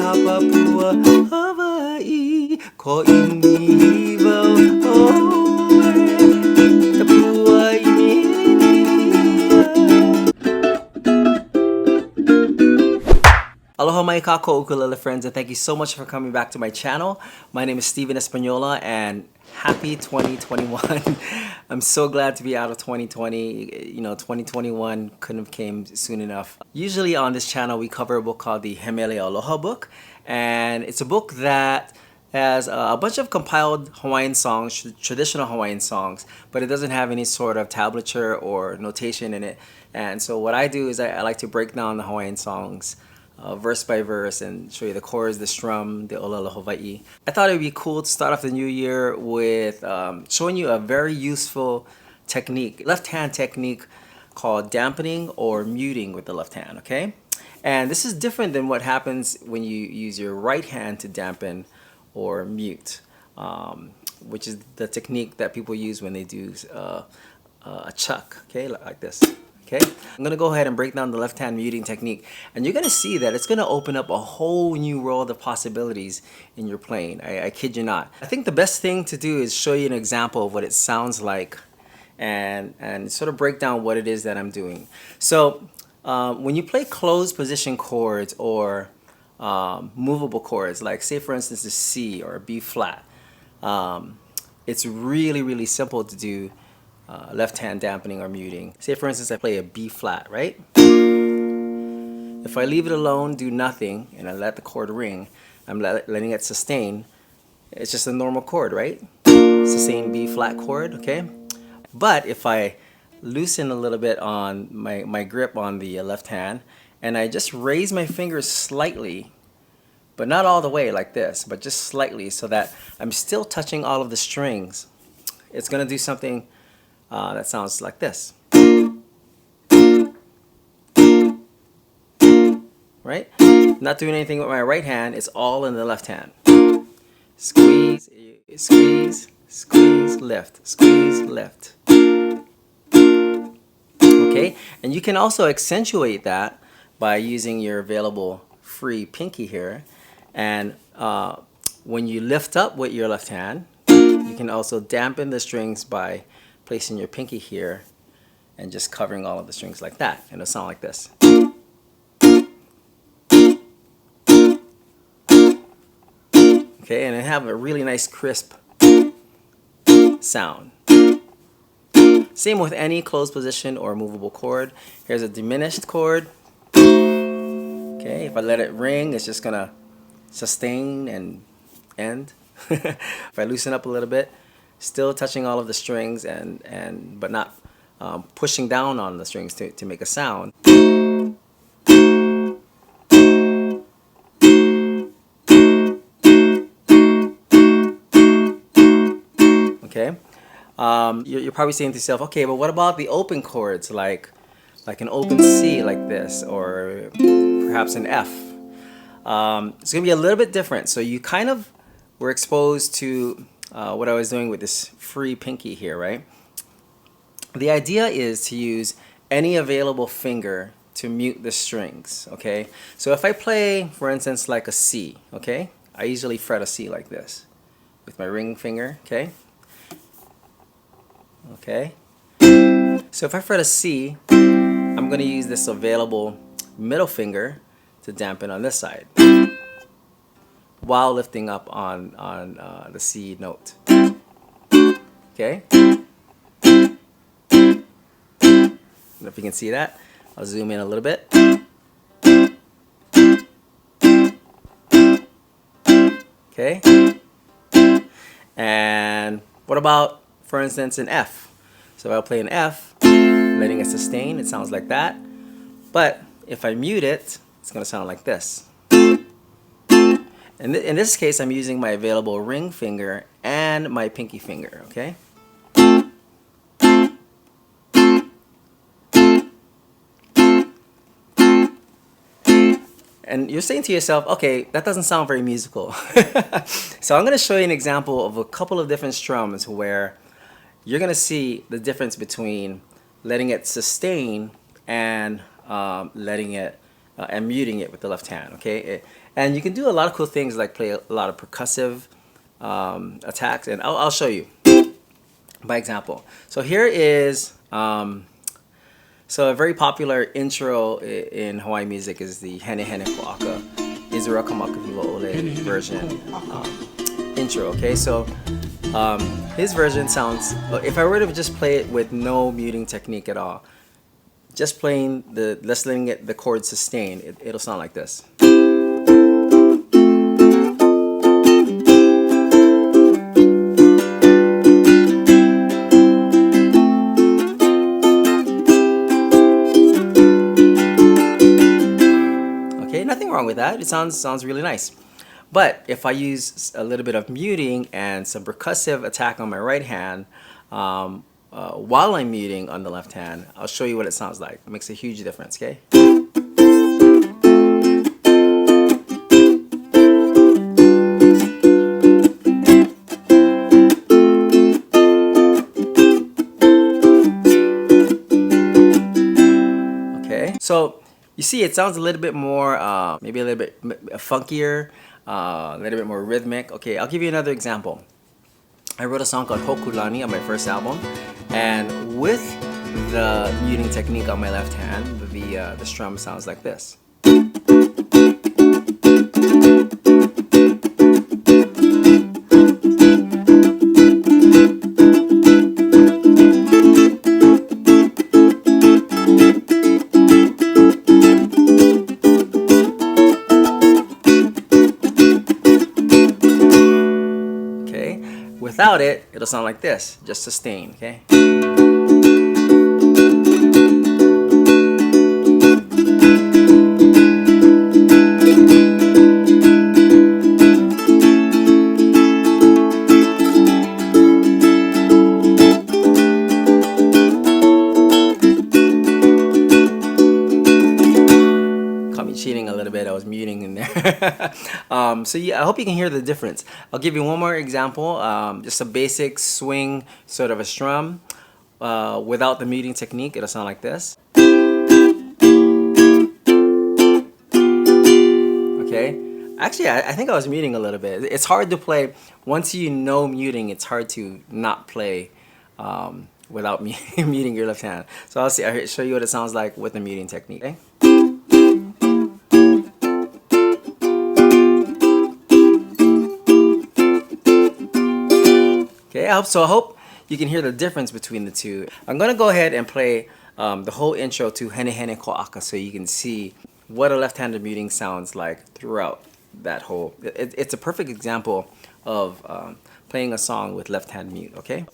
Papua, Hawaiʻi, ko imi wau oe, tapua I Aloha mai kako ukulele friends, and thank you so much for coming back to my channel. My name is Steven Espaniola and happy 2021. I'm so glad to be out of 2020. You know, 2021 couldn't have came soon enough. Usually on this channel we cover a book called the He Mele Aloha book, and it's a book that has a bunch of compiled Hawaiian songs, traditional Hawaiian songs, but it doesn't have any sort of tablature or notation in it. And so what I do is I like to break down the Hawaiian songs verse by verse and show you the chords, the strum, the ʻukulele Hawaiʻi. I thought it would be cool to start off the new year with showing you a very useful technique, left-hand technique called dampening or muting with the left hand, okay? And this is different than what happens when you use your right hand to dampen or mute, which is the technique that people use when they do a chuck, okay, like this. Okay, I'm gonna go ahead and break down the left hand muting technique, and you're gonna see that it's gonna open up a whole new world of possibilities in your playing. I kid you not. I think the best thing to do is show you an example of what it sounds like and sort of break down what it is that I'm doing. So when you play closed position chords or movable chords, like say for instance a C or a B flat, it's really simple to do left hand dampening or muting. Say for instance I play a B flat, right? If I leave it alone, do nothing, and I let the chord ring, I'm letting it sustain. It's just a normal chord, right? Sustain B flat chord, okay? But if I loosen a little bit on my grip on the left hand, and I just raise my fingers slightly, but not all the way like this, but just slightly so that I'm still touching all of the strings, it's gonna do something that sounds like this, right? Not doing anything with my right hand, it's all in the left hand. Squeeze, squeeze, squeeze, lift, squeeze, lift. Okay, and you can also accentuate that by using your available free pinky here, and when you lift up with your left hand, you can also dampen the strings by placing your pinky here and just covering all of the strings like that, and it'll sound like this. Okay, and it have a really nice crisp sound. Same with any closed position or movable chord. Here's a diminished chord. Okay, if I let it ring, it's just gonna sustain and end. If I loosen up a little bit, still touching all of the strings but not pushing down on the strings to make a sound. Okay, you're probably saying to yourself, okay, but what about the open chords like an open C like this, or perhaps an F? It's gonna be a little bit different. So you kind of were exposed to what I was doing with this free pinky here, right? The idea is to use any available finger to mute the strings, okay? So if I play, for instance, like a C, okay? I usually fret a C like this with my ring finger, okay? Okay? So if I fret a C, I'm gonna use this available middle finger to dampen on this side, while lifting up on the C note. Okay? And if you can see that, I'll zoom in a little bit. Okay? And what about, for instance, an F? So I'll play an F, letting it sustain, it sounds like that. But if I mute it, it's gonna sound like this. In this case, I'm using my available ring finger and my pinky finger, okay? And you're saying to yourself, okay, that doesn't sound very musical. So I'm going to show you an example of a couple of different strums where you're going to see the difference between letting it sustain and letting it and muting it with the left hand, okay? And you can do a lot of cool things like play a lot of percussive attacks, and I'll show you by example. So here is, so a very popular intro in Hawaii music is the He Mele Aloha version intro, okay? So his version sounds, if I were to just play it with no muting technique at all, just playing let's letting the chord sustain, it'll sound like this. Okay, nothing wrong with that. It sounds really nice. But if I use a little bit of muting and some percussive attack on my right hand, while I'm muting on the left hand, I'll show you what it sounds like. It makes a huge difference, okay? Okay, so you see it sounds a little bit more, maybe a little bit funkier, a little bit more rhythmic. Okay, I'll give you another example. I wrote a song called Hokulani on my first album, and with the muting technique on my left hand, the strum sounds like this. Without it, it'll sound like this, just sustain, okay? Caught me cheating a little bit, I was muting in there. So yeah, I hope you can hear the difference. I'll give you one more example, just a basic swing sort of a strum. Without the muting technique, it'll sound like this. Okay, actually I think I was muting a little bit. It's hard to play, once you know muting, it's hard to not play without muting your left hand. So I'll show you what it sounds like with the muting technique. Okay? Okay, I hope you can hear the difference between the two. I'm gonna go ahead and play the whole intro to Hene Hene Ko'aka so you can see what a left-handed muting sounds like throughout that whole. It's a perfect example of playing a song with left-hand mute, okay?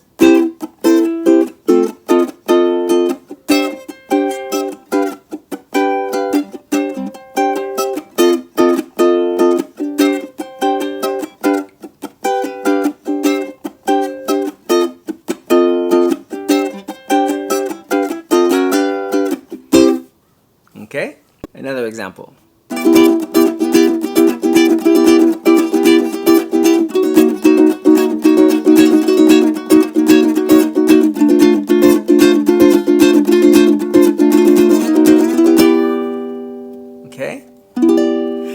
Okay, another example. Okay,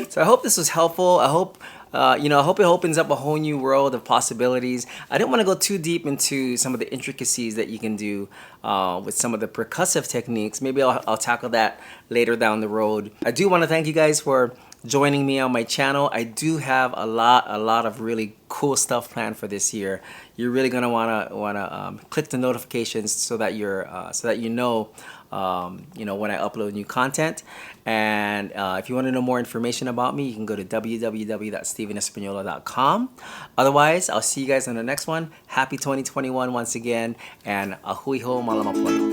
so I hope this was helpful. I hope I hope it opens up a whole new world of possibilities. I didn't want to go too deep into some of the intricacies that you can do with some of the percussive techniques. Maybe I'll tackle that later down the road. I do want to thank you guys for joining me on my channel. I do have a lot of really cool stuff planned for this year. You're really gonna wanna click the notifications so that you know when I upload new content. And if you want to know more information about me, you can go to www.stevenespaniola.com. Otherwise, I'll see you guys on the next one. Happy 2021 once again, and ahui ho malamapono.